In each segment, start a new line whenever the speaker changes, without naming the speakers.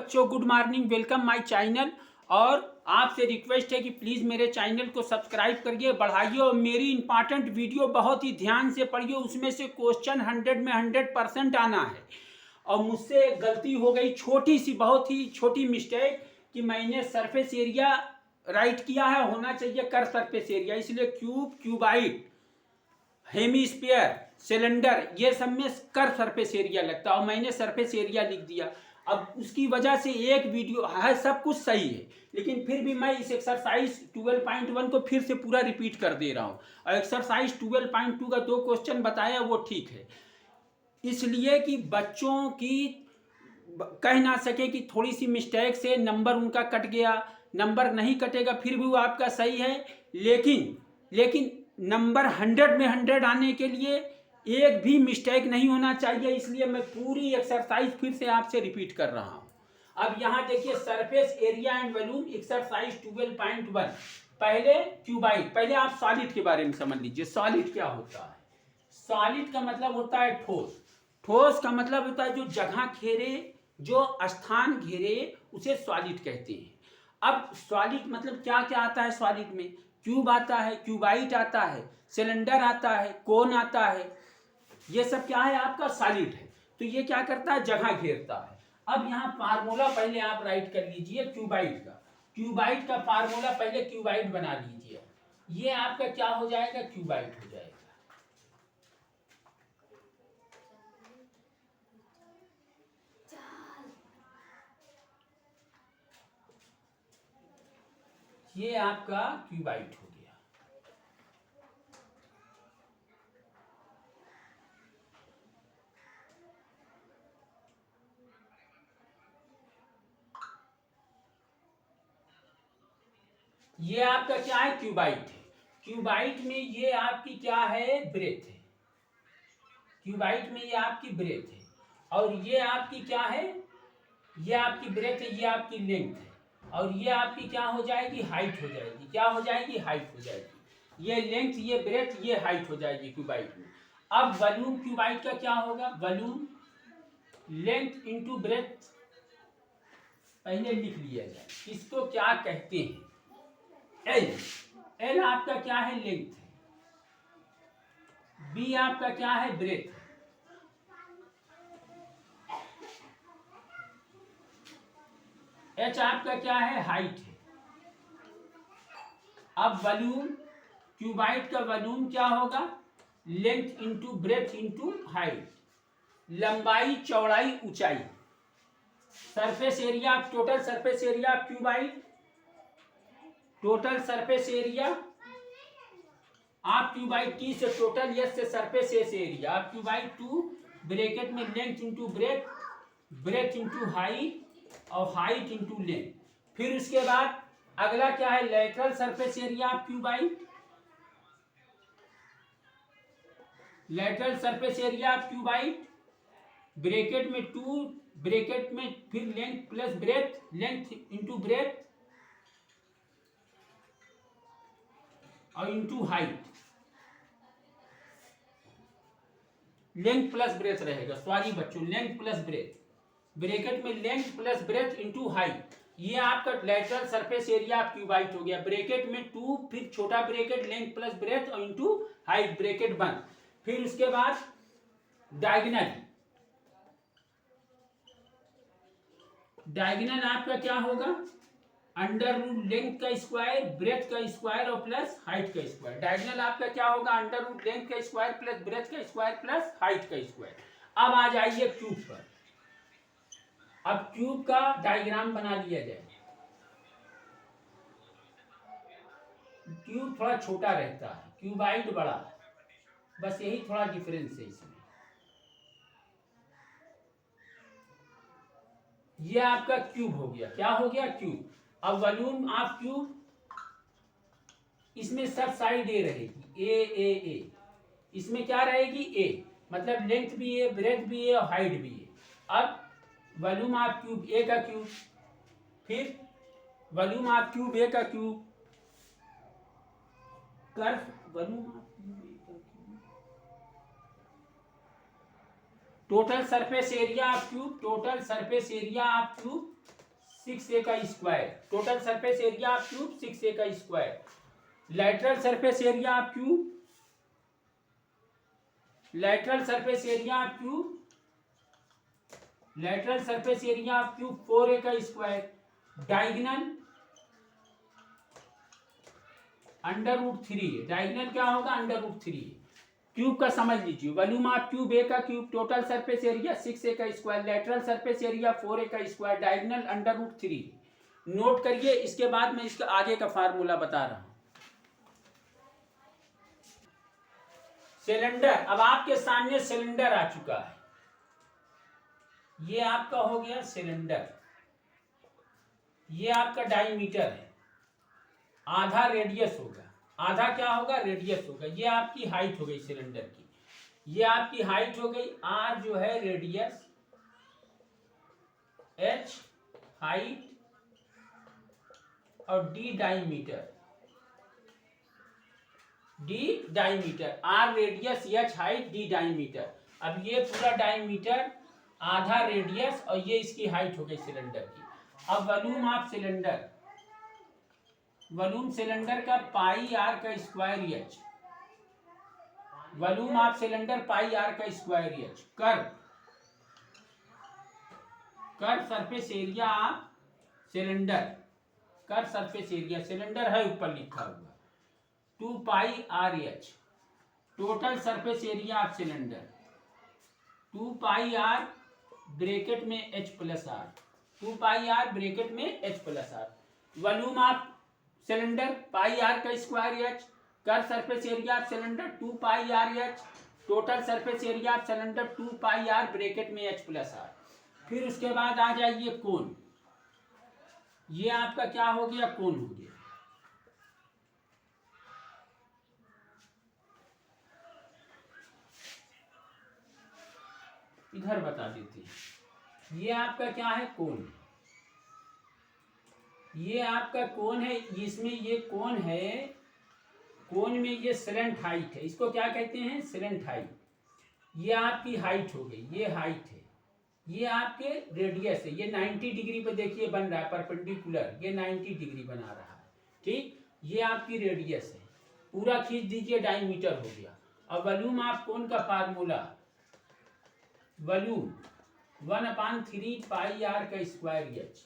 बच्चों, good morning, welcome my channel. और आपसे रिक्वेस्ट है कि प्लीज़ मेरे चैनल को सब्सक्राइब करिए, बढ़ाइए और मेरी इंपॉर्टेंट वीडियो बहुत ही ध्यान से पढ़िए। उसमें से क्वेश्चन 100 में 100% आना है। और मुझसे एक गलती हो गई, छोटी सी, बहुत ही छोटी मिस्टेक, कि मैंने सरफेस एरिया राइट किया है, होना चाहिए कर सरफेस एरिया। इसलिए क्यूब, क्यूबाइड, हेमीस्फीयर, सिलेंडर, ये सब में कर सरफेस एरिया लगता है और मैंने सरफेस एरिया लिख दिया। अब उसकी वजह से एक वीडियो है, सब कुछ सही है, लेकिन फिर भी मैं इस एक्सरसाइज 12.1 को फिर से पूरा रिपीट कर दे रहा हूँ। और एक्सरसाइज 12.2 का 2 क्वेश्चन बताया, वो ठीक है, इसलिए कि बच्चों की कह ना सके कि थोड़ी सी मिस्टेक से नंबर उनका कट गया। नंबर नहीं कटेगा, फिर भी वो आपका सही है, लेकिन नंबर 100 में 100 आने के लिए एक भी मिस्टेक नहीं होना चाहिए। इसलिए मैं पूरी एक्सरसाइज फिर से आपसे रिपीट कर रहा हूं। अब यहां देखिए, surface area and volume, exercise 12.1। पहले क्यूबाइड, पहले आप सॉलिड के बारे में समझ लीजिए। सॉलिड क्या होता है? सॉलिड का मतलब होता है ठोस। ठोस का मतलब होता है जो जगह घेरे, जो स्थान घेरे, उसे सॉलिड कहते हैं। अब सॉलिड मतलब क्या क्या आता है सॉलिड में? क्यूब आता है, क्यूबाइट आता है, सिलेंडर आता है, कोन आता है, ये सब क्या है? आपका सॉलिड है। तो ये क्या करता है? जगह घेरता है। अब यहाँ फार्मूला पहले आप राइट कर लीजिए क्यूबाइट का। क्यूबाइट का फार्मूला पहले क्यूबाइट बना लीजिए। ये आपका क्या हो जाएगा? क्यूबाइट हो जाएगा। ये आपका क्यूबाइट हो गया। ये आपका क्या है? क्यूबाइट है। क्यूबाइट में ये आपकी क्या है? ब्रेथ है। क्यूबाइट में ये आपकी ब्रेथ है। और ये आपकी क्या है? ये आपकी ब्रेथ है, ये आपकी लेंथ है। और ये आपकी क्या हो जाएगी? हाइट हो जाएगी। क्या हो जाएगी? हाइट हो जाएगी। ये लेंथ, ये ब्रेथ, ये हाइट हो जाएगी क्यूबाइट में। अब वॉल्यूम क्यूबाइट का क्या होगा? वॉल्यूम लेंथ इंटू ब्रेथ पहले लिख लिया जाए। इसको क्या कहते हैं? एल। एल आपका क्या है? लेंथ है। बी आपका क्या है? ब्रेथ है। एच आपका क्या है? हाइट है। अब वॉल्यूम क्यूबाइट का वॉल्यूम क्या होगा? Length into breadth into height, लंबाई, चौड़ाई, ऊंचाई। Surface area, total surface area qubit, total surface area आप क्यूबाइट टी से टोटल, यस से सरफेस एरिया आप क्यूबाइट 2 ब्रैकेट में length into breadth, breath into height और हाइट इंटू लेंथ। फिर उसके बाद अगला क्या है? लेटरल सरफेस एरिया आप क्यूबाइट, लेटरल सरफेस एरिया आप क्यूबाइट, ब्रैकेट में 2, ब्रैकेट में फिर length plus breadth, length into breadth और into height, length plus breadth रहेगा। सॉरी बच्चों, लेंथ प्लस ब्रेथ, ब्रैकेट में length plus breadth into height. ये आपका लेटरल सरफेस एरिया आप क्यूबाइट हो गया। ब्रैकेट में 2, फिर छोटा ब्रैकेट, लेंथ प्लस ब्रेथ और इंटू हाइट, ब्रैकेट बंद। फिर उसके बाद डायगोनल, डायगोनल आपका क्या होगा? अंडर रूट लेंथ का स्क्वायर, ब्रेथ का स्क्वायर और प्लस हाइट का स्क्वायर। डायगोनल आपका क्या होगा? अंडर रूट लेंथ का स्क्वायर प्लस ब्रेथ का स्क्वायर प्लस हाइट का स्क्वायर। अब आ जाइए क्यूब पर। अब क्यूब का डायग्राम बना लिया जाए। क्यूब थोड़ा छोटा रहता है, क्यूबाइट बड़ा है, बस यही थोड़ा डिफरेंस है इसमें। ये आपका क्यूब हो गया। क्या हो गया? क्यूब। अब वॉल्यूम आप क्यूब, इसमें सब साइड ए रहेगी, ए। इसमें क्या रहेगी? ए, मतलब लेंथ भी है, ब्रेथ भी है और हाइट भी है। अब वॉल्यूम आप क्यूब ए का क्यूब, फिर वॉल्यूम आप क्यूब ए का क्यूब, कर्व वॉल्यूम आप क्यूब ए का क्यूब, टोटल सरफेस एरिया आप क्यूब, टोटल सरफेस एरिया आप क्यूब, 6a का square, total surface area of cube 6a का square, lateral surface area of cube, lateral surface area of cube, lateral surface area of cube 4a का square, diagonal √3, diagonal क्या होगा √3। Cube का समझ लीजिए, volume of cube ए का cube, total surface area 6a का square, lateral surface area 4a का square, diagonal √3। Note करिए, इसके बाद मैं इसका आगे का फार्मूला बता रहा हूं। सिलेंडर, अब आपके सामने सिलेंडर आ चुका है, ये आपका हो गया सिलेंडर, ये आपका डायमीटर है, आधा रेडियस होगा, आधा क्या होगा रेडियस होगा, ये आपकी हाइट हो गई सिलेंडर की, ये आपकी हाइट हो गई, आर जो है रेडियस, एच हाइट और D diameter, D diameter, R radius, H height, D diameter. अब ये पूरा डायमीटर, आधा रेडियस और ये इसकी हाइट हो गई सिलेंडर की। अब volume of cylinder, volume cylinder का पाई आर का square h, volume of cylinder pi are का square h, curve surface area of cylinder, curve surface area, cylinder है ऊपर लिखा हुआ, 2 pi R H, total surface area of cylinder 2 pi are bracket में H plus r, 2 pi are bracket में H plus r, volume of cylinder pi are का square h, curve surface area of cylinder 2 pi R H, total surface area of cylinder 2 pi are bracket में H plus R. फिर उसके बाद आ जाइए कोण, ये आपका क्या हो गया कोण हो गया, इधर बता देते हैं, ये आपका क्या है कोण, ये आपका कोण है, इसमें ये कोण है, कोण में ये स्लेंट हाइट है, इसको क्या कहते हैं स्लेंट हाइट, ये आपकी हाइट हो गई, ये हाइट है, ये आपके रेडियस है, ये 90 डिग्री पे देखिए बन रहा है परपेंडिकुलर, ये 90 डिग्री बना रहा है, ठीक, ये आपकी रेडियस है, पूरा खींच दीजिए डायमीटर हो गया। अब वॉल्यूम ऑफ कोण का फार्मूला, वॉल्यूम 1/3 पाई आर का square h,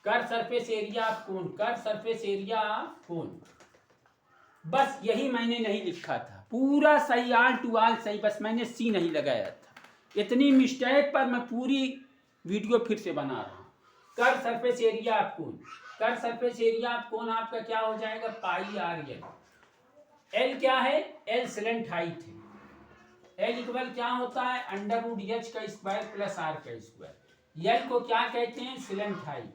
curve surface area of कोण, कर्व सरफेस एरिया ऑफ कोण, बस यही मैंने नहीं लिखा था, पूरा सही आल टू आल सही, बस मैंने सी नहीं लगाया था, इतनी मिस्टेक पर मैं पूरी वीडियो फिर से बना रहा हूँ। कर्व सरफेस एरिया ऑफ कोण, कर्व सरफेस एरिया ऑफ कोण आपका क्या हो जाएगा पाई आर एल, एल क्या है एल स्लेंट हाइट है, एल इक्वल क्या होता है √h का स्क्वायर प्लस आर का स्क्वायर, एल को क्या कहते हैं स्लेंट हाइट,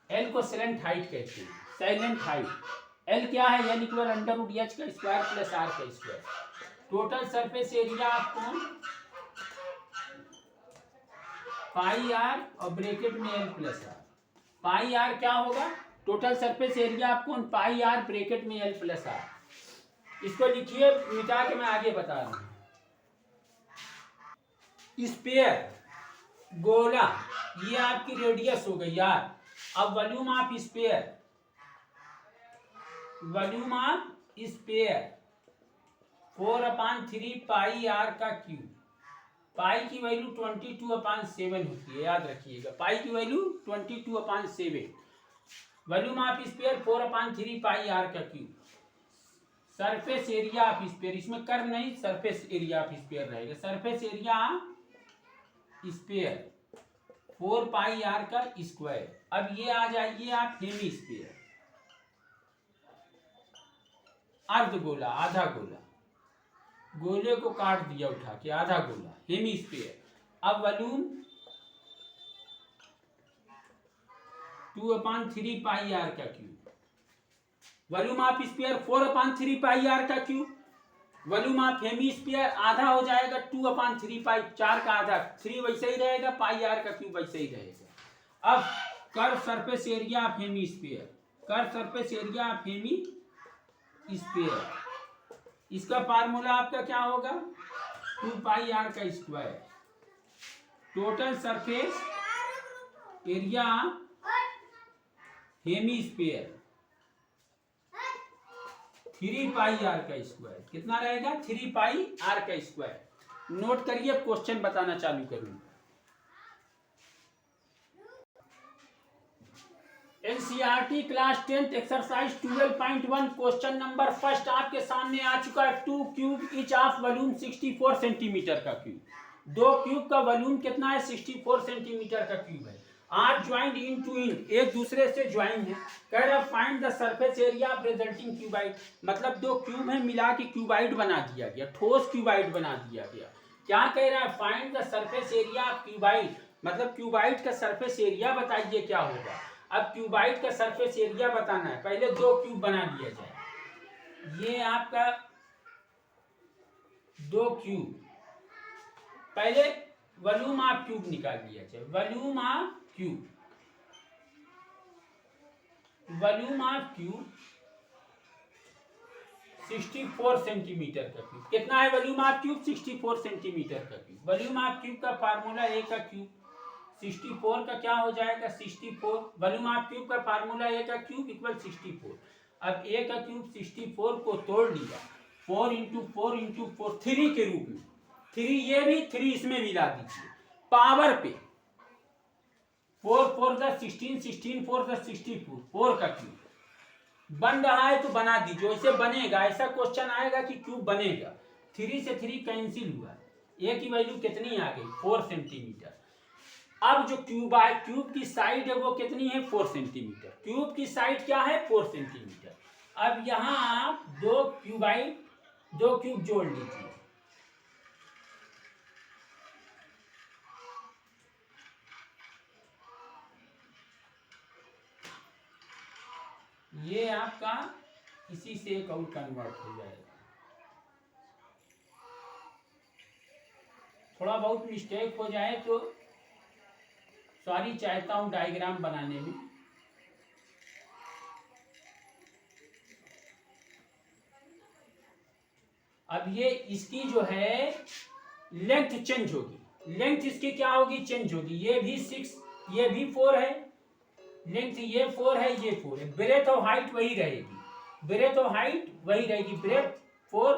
एल को स्लेंट हाइट कहते हैं, साइलेंट हाइट, एल क्या है एल इक्वल √h का स्क्वायर प्लस आर का square, total surface area of cone pi R और ब्रैकेट में L plus R, pi R क्या होगा total surface area of cone pi are bracket में L plus are, इसको लिखिए मिटा के मैं आगे बता रहा हूं। स्फीयर गोला, ये आपकी रेडियस हो गई यार। अब volume of sphere, volume of sphere 4/3 pi are का क्यूब, पाई की वैल्यू 22/7 होती है, याद रखिएगा पाई की value 22/7, volume of sphere 4/3 pi are का cube, surface area of sphere, इसमें कर्व नहीं सरफेस एरिया ऑफ स्फीयर रहेगा, surface area sphere 4 pi are का स्क्वायर। अब ये आ जाइए आप हेमी स्फीयर, अर्ध गोला, आधा गोला, गोले को काट दिया उठा के, आधा गोला हेमी स्फीयर। अब वॉल्यूम 2/3 पाई आर का cube, volume of sphere 4/3 pi are का cube, volume of hemisphere आधा हो जाएगा 2/3 पाई, 4 का आधा 3 वैसे ही रहेगा, पाई आर का क्यूब वैसे ही रहेगा। अब curve surface area of hemisphere, curve surface area of hemisphere, इसका फार्मूला आपका क्या होगा 2 पाई आर का square. Total surface area hemisphere 3 pi are का स्क्वायर। कितना रहेगा? 3 पाई आर का स्क्वायर। नोट करिए, क्वेश्चन बताना चालू करूंगा। NCERT class 10 exercise 12.1 question number first आपके सामने आ चुका है। 2 cube each of volume 64 centimetre का क्यूब। 2 क्यूब का वॉल्यूम कितना है? 64 सेंटीमीटर का क्यूब है। आर ज्वाइंट इन टू इन, एक दूसरे से ज्वाइन है। कह रहा find the surface area of resulting cuboid. मतलब 2 क्यूब है मिला के क्यूबाइड बना दिया गया, ठोस क्यूबाइड बना दिया गया। क्या कह रहा है? Find the surface area of cuboid, मतलब क्यूबाइड का सरफेस एरिया बताइए क्या होगा। अब क्यूबाइड का सरफेस एरिया बताना है। पहले 2 क्यूब बना दिया जाए। ये आपका 2 क्यूब, पहले वॉल्यूम ऑफ क्यूब निकाल लिया जाए। Volume of cube, volume of cube 64 centimetre का क्यूब। कितना है वॉल्यूम ऑफ क्यूब? 64 सेंटीमीटर का क्यूब। वॉल्यूम ऑफ क्यूब का फार्मूला ए का क्यूब, 64 का क्या हो जाएगा? 64। वॉल्यूम ऑफ क्यूब का फार्मूला ए का क्यूब इक्वल 64। अब ए का क्यूब 64 को तोड़ लिया, 4 इंटू 4 इंटू 4 3 के रूप में। 3 ये भी, 3 इसमें भी ला दीजिए पावर पे। 4 4 द 16, 16 4 द 64, 4 का क्यूब बन रहा है तो बना दीजिए। वैसे बनेगा, ऐसा क्वेश्चन आएगा कि क्यूब बनेगा। 3 से 3 कैंसिल हुआ, ए की वैल्यू कितनी आ गई? 4 सेंटीमीटर। अब जो क्यूब की साइड है वो कितनी है? 4 सेंटीमीटर। क्यूब की साइड क्या है? 4 सेंटीमीटर। अब यहां आप 2 क्यूब जोड़ लीजिए। ये आपका इसी से एक और कन्वर्ट हो जाएगा। थोड़ा बहुत मिस्टेक हो जाए तो सॉरी चाहता हूं डायग्राम बनाने में। अब ये इसकी जो है लेंथ चेंज होगी। लेंथ इसकी क्या होगी? चेंज होगी। ये भी 6, ये भी 4 है। लेंथ ये 4 है, ये 4 है। ब्रेथ और हाइट वही रहेगी, ब्रेथ और हाइट वही रहेगी। ब्रेथ 4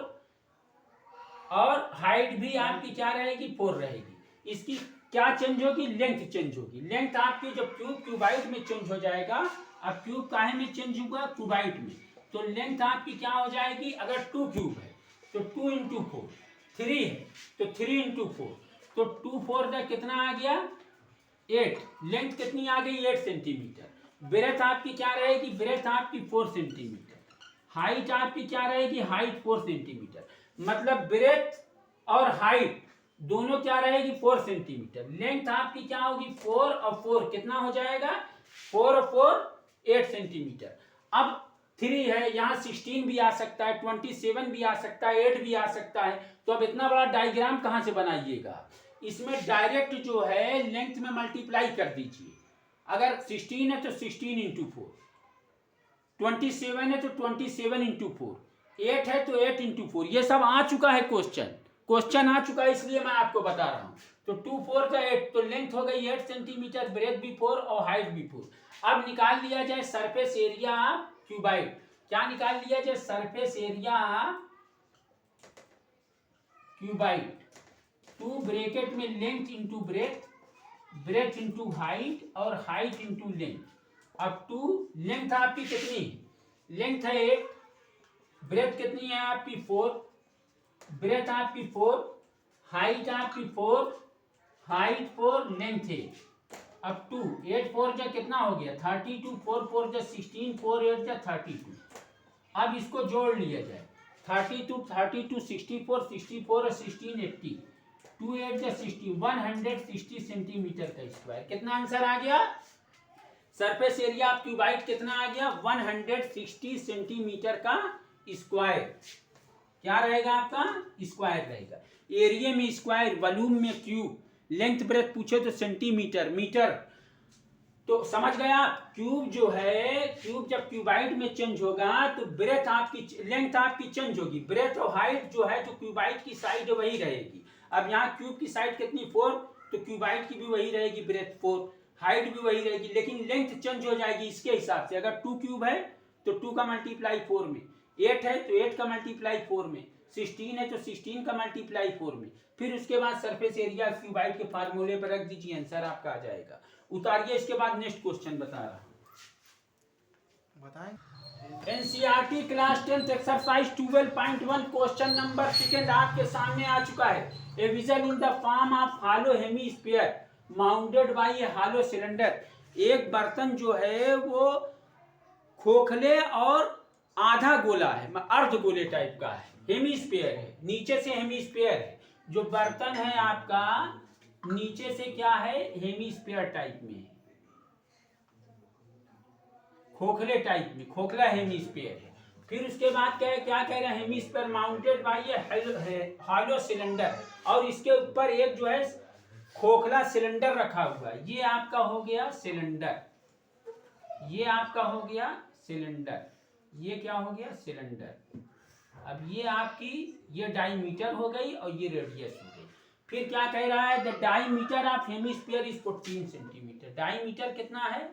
और हाइट भी आपकी क्या रहेगी? 4 रहेगी। इसकी क्या चेंज होगी? लेंथ चेंज होगी। लेंथ आपकी जब क्यूबाइड में चेंज हो जाएगा। अब क्यूब काहे में चेंज होगा? क्यूबाइड में। तो लेंथ आपकी क्या हो जाएगी? अगर 2 क्यूब है तो 2 इंटू 4, 3 है तो 3 इंटू 4, तो 2 4 का कितना आ गया? 8। लेंथ कितनी आ गई? 8 सेंटीमीटर। ब्रेथ आपकी क्या रहेगी? ब्रेथ आपकी 4 सेंटीमीटर। हाइट आपकी क्या रहेगी? Height 4 centimetre. मतलब ब्रेथ और हाइट दोनों क्या रहेगी? 4 सेंटीमीटर। लेंथ आपकी क्या होगी? 4 और 4 कितना हो जाएगा? 4 और 4 8 सेंटीमीटर। अब 3 है, यहाँ 16 भी आ सकता है, 27 भी आ सकता है, 8 भी आ सकता है। तो अब इतना बड़ा डायग्राम कहाँ से बनाइएगा? इसमें डायरेक्ट जो है लेंथ में मल्टीप्लाई कर दीजिए। अगर 16 है तो 16 इंटू 4, 27 है तो 27 इंटू 4, 8 है तो 8 इंटू 4। ये सब आ चुका है क्वेश्चन आ चुका है, इसलिए मैं आपको बता रहा हूं। तो 2 4 का 8, तो लेंथ हो गई 8 सेंटीमीटर, ब्रेथ भी 4 और हाइट भी 4। अब निकाल लिया जाए सरफेस एरिया क्यूबाइड। क्या निकाल लिया जाए? Surface area cuboid. 2 ब्रैकेट में length into breadth, breath into height और हाइट इंटू लेंथ। अब 2 लेंथ आपकी कितनी है? लेंथ है 8, ब्रेथ कितनी है आपकी? 4, ब्रेथ आपकी 4, हाइट आपकी 4, हाइट 4, लेंथ 8। अब 2 8 4 जा कितना हो गया? 32, 4 4 जा 16, 4 8 जा 32। अब इसको जोड़ लिया जाए। 32 32 64 64 और 16 80, 2 8 जा 60, 160 सेंटीमीटर का स्क्वायर। कितना आंसर आ गया? सरफेस एरिया ऑफ क्यूबाइड कितना आ गया? 160 सेंटीमीटर का स्क्वायर। क्या रहेगा आपका? स्क्वायर रहेगा। एरिया में स्क्वायर, वॉल्यूम में क्यूब, लेंथ ब्रेथ पूछे तो सेंटीमीटर, मीटर। तो समझ गया? क्यूब जो है, क्यूब जब क्यूबाइड में चेंज होगा तो ब्रेथ आपकी, लेंथ आपकी चेंज होगी। ब्रेथ और हाइट जो है जो क्यूबाइड की साइड वही रहेगी। अब यहाँ क्यूब की साइड कितनी 4, तो क्यूबाइड की भी वही रहेगी ब्रेथ 4, हाइट भी वही रहेगी, लेकिन लेंथ चेंज हो जाएगी इसके हिसाब से। अगर 2 क्यूब है तो 2 का मल्टीप्लाई 4 में, 8 है तो 8 का मल्टीप्लाई 4 में, 16 है तो 16 का मल्टीप्लाई 4 में। फिर उसके बाद सरफेस एरिया क्यूबाइड के फार्मूले पर रख दीजिए, आंसर आपका आ जाएगा। उतारिए, इसके बाद नेक्स्ट क्वेश्चन बता रहा हूं, बताएं। NCERT class 10 exercise 12.1 question number 2 आपके सामने आ चुका है। A vision in the form of hollow hemisphere mounted by a hollow cylinder. एक बर्तन जो है वो खोखले और आधा गोला है, अर्ध गोले टाइप का है, हेमीस्फीयर है, नीचे से हेमीस्फीयर है। जो बर्तन है आपका नीचे से क्या है, हेमीस्फीयर टाइप में है, खोखले टाइप में, खोखला हेमीस्फीयर है। फिर उसके बाद क्या कह रहे हैं, hemisphere mounted by a hollow cylinder, और इसके ऊपर एक जो है खोखला सिलेंडर रखा हुआ है। ये आपका हो गया सिलेंडर, ये आपका हो गया सिलेंडर, ये क्या हो गया सिलेंडर। अब ये आपकी ये डायमीटर हो गई और ये रेडियस हो गई। फिर क्या कह रहा है, the diameter of hemisphere is 14 centimetre. Diameter कितना है,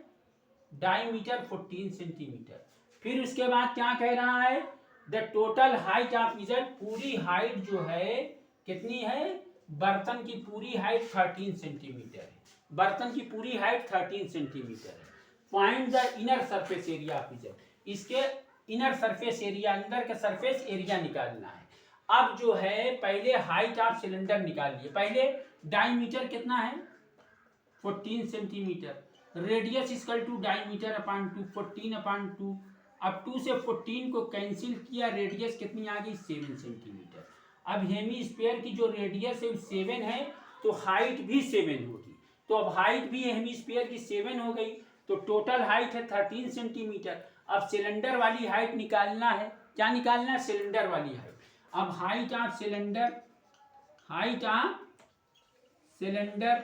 डायमीटर 14 सेंटीमीटर। फिर उसके बाद क्या कह रहा है, the total height of vision, पूरी हाइट जो है कितनी है, बर्तन की पूरी हाइट 13 सेंटीमीटर है, बर्तन की पूरी हाइट 13 सेंटीमीटर है। Find the inner surface area of vision, इसके इनर सरफेस एरिया, अंदर का सरफेस एरिया निकालना है। अब जो है पहले हाइट ऑफ सिलेंडर निकालिए। पहले डायमीटर कितना है 14 centimetre, radius equal to diameter upon 2, 14 upon 2। अब 2 से 14 को कैंसिल किया, रेडियस कितनी आ गई 7 सेंटीमीटर। अब हेमीस्फीयर की जो रेडियस है 7 है तो हाइट भी 7 होगी, तो अब हाइट भी हेमीस्फीयर की 7 हो गई, तो टोटल हाइट है 13 सेंटीमीटर। अब सिलेंडर वाली हाइट निकालना है, क्या निकालना है, सिलेंडर वाली हाइट। अब height of cylinder, height of cylinder,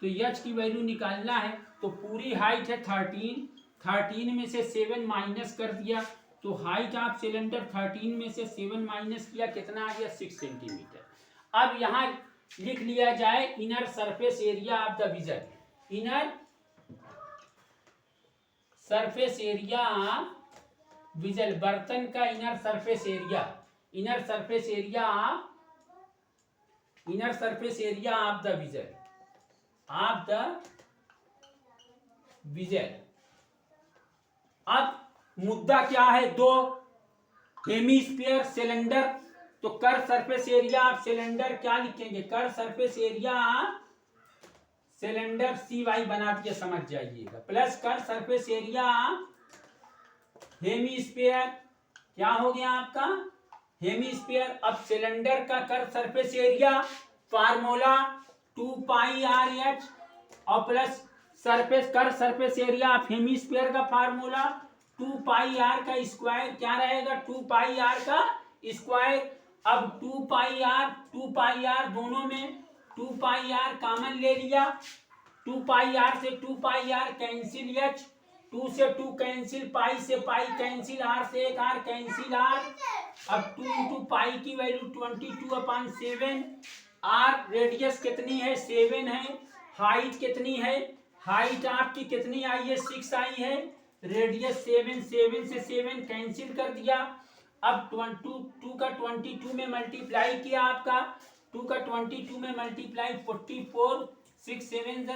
तो एच की वैल्यू निकालना है, तो पूरी हाइट है 13, 13 में से 7 माइनस कर दिया, तो हाइट ऑफ सिलेंडर 13 में से 7 माइनस किया, कितना आ गया 6 सेंटीमीटर। अब यहाँ लिख लिया जाए inner surface area of the vision, inner surface area vision, बर्तन का inner surface area, inner surface area, inner surface area of the vision, of the vision. अब मुद्दा क्या है, दो हेमीस्फीयर सिलेंडर, तो curved surface area of cylinder क्या लिखेंगे, curved surface area cylinder CY बना दिया, समझ जाइएगा, plus curved surface area hemisphere, क्या हो गया आपका हेमीस्फीयर। अब सिलेंडर का कर सरफेस एरिया फार्मूला 2 पाई RH, और plus surface curved surface area of hemisphere का फार्मूला 2 पाई R का स्क्वायर, क्या रहेगा 2 पाई R का स्क्वायर। अब 2 पाई R दोनों में 2 पाई R कॉमन ले लिया, 2 पाई R से 2 पाई R कैंसिल, H 2 से 2 कैंसिल, पाई से पाई कैंसिल, R से एक R कैंसिल R। अब 2 इंटू पाई की वैल्यू 22/7, R रेडियस कितनी है 7 है, हाइट कितनी है, हाइट आपकी कितनी आई है 6 आई है, रेडियस 7, 7 से 7 कैंसिल कर दिया। अब 2 का 22 में मल्टीप्लाई किया, आपका 2 का 22 में मल्टीप्लाई 44, 6 7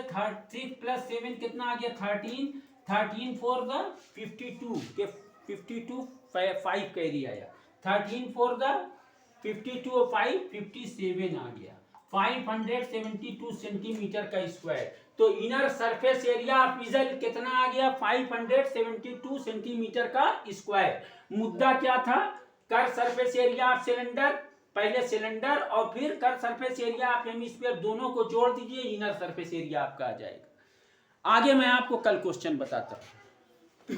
30 प्लस 7 कितना आ गया 13, 13 4 द 52 के 52 5 कैरी आया, 13 4 द 52 और 5 57 आ गया, 572 सेंटीमीटर का स्क्वायर। तो inner surface area of vision कितना आ गया 572 सेंटीमीटर का स्क्वायर। मुद्दा क्या था, curved surface area of cylinder, पहले सिलेंडर और फिर curved surface area of hemisphere, दोनों को जोड़ दीजिए, इनर सरफेस एरिया आपका आ जाएगा। आगे मैं आपको कल क्वेश्चन बताता हूं।